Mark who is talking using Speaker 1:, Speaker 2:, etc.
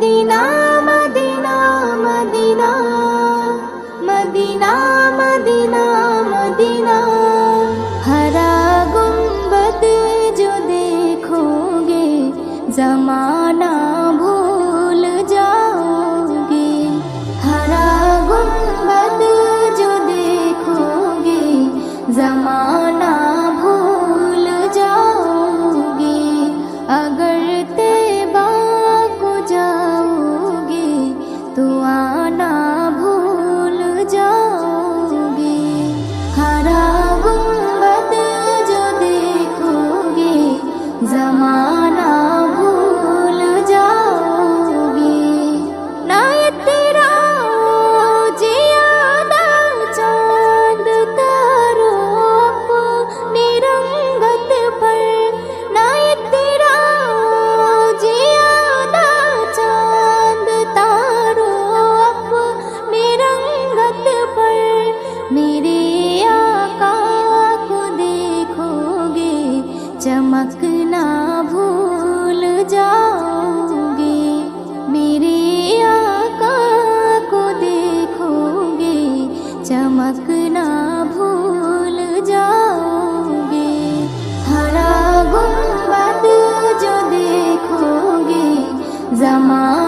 Speaker 1: Medina Madina Madina Madina Madina Madina. हरा गुंबद जो देखोगे जमाना भूल जाओगे। हरा गुंबद जो देखोगे जमाना भूल जाओगे। अगर तैबा को जाओगे तो आना भूल जाओगे। हरा गुंबद जो देखोगे जमाना भूल जाओगे। ना ये तेरा जियादा चांद तारों अपनी रंगत पर। ना ये तेरा जियादा चांद तारों अपनी रंगत पर। मेरे आका को देखोगे चमकना भूल जाओगे। मेरे आका को देखोगे चमकना भूल जाओगे। हरा गुंबद जो देखोगे जमाना